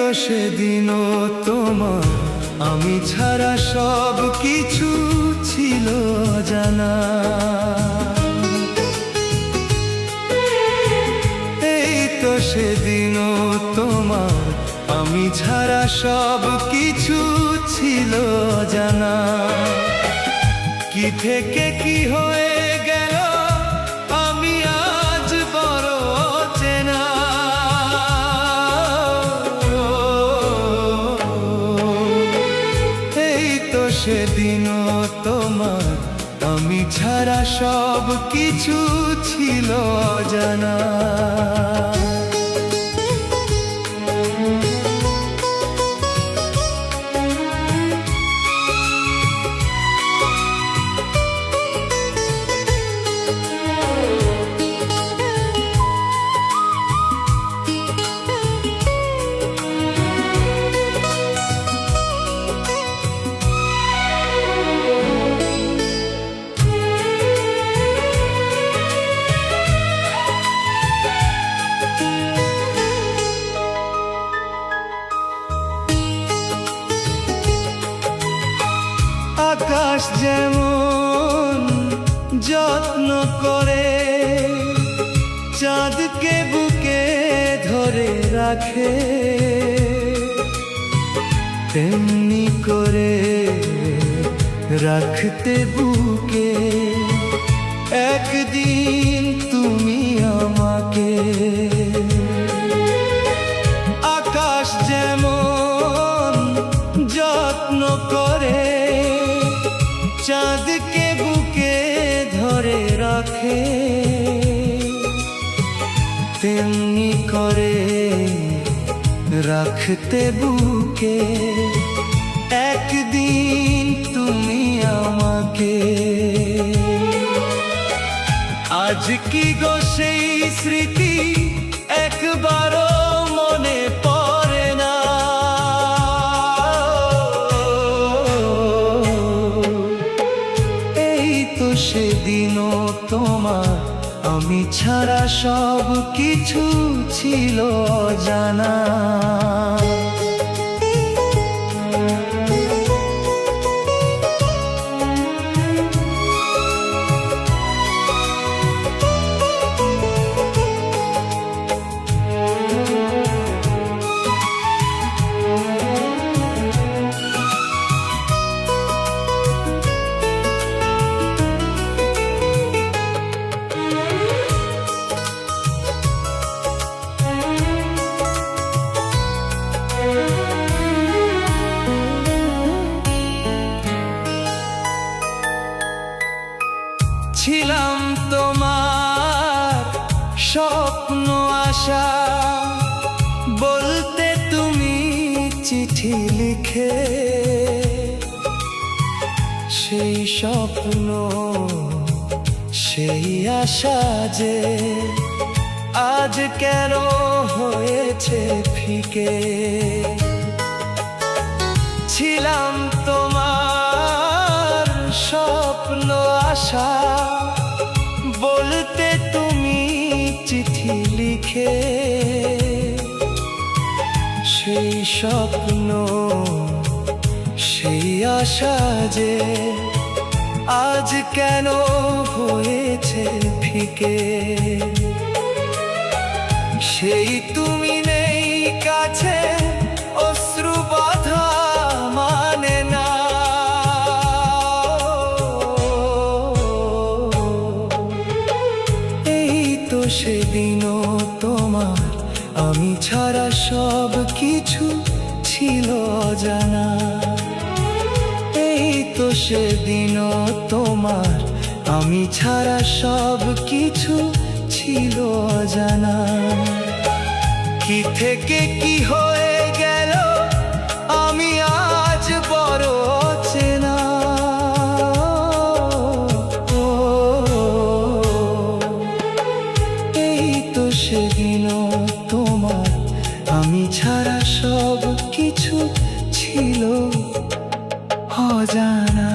তো সেদিনও তোমার আমি ছাড়া সব কিছু ছিল জানা। এই তো সেদিনও তোমার আমি ছাড়া সব কিছু ছিল জানা। কি থেকে কি হয়ে গেল আমি আজ বড় চেনা। এই তো সেদিনও তোমার আমি ছাড়া সব কিছু ছিল জানা। আকাশ যেমন যত্ন করে চাঁদকে বুকে ধরে রাখে, তেমনি করে রাখতে বুকে একদিন তুমি আমাকে। আকাশ যেমন যত্ন করে চাঁদকে বুকে ধরে রাখে, তেমনি করে রাখতে বুকে একদিন তুমি আমাকে। আজ কি গো সেই স্মৃতি একবারও মনে পড়ে না। এই তো সেদিনও তোমার আমি ছাড়া সব কিছু ছিল জানা। ছিলাম তোমার স্বপ্ন আশা বলতে তুমি চিঠি লিখে, সেই স্বপ্ন সেই আশা যে আজ কেন হয়েছে ফিকে। ছিলাম তোমার স্বপ্ন আশা বলতে তুমি চিঠি লিখে, সেই স্বপ্ন সেই আশা যে আজ কেন হয়েছে ফিকে। সেই তুমি নেই কাছে অশ্রু বাঁধা মানে না। এই তো সেদিনও তোমার আমি ছাড়া সব কিছু ছিল জানা। এই তো সেদিনও তোমার আমি ছাড়া সব কিছু ছিল জানা। কি থেকে কি হয়ে গেল আমি আজ বড় চেনা। এই তো সেদিনও তোমার আমি ছাড়া সব কিছু ছিল অজানা।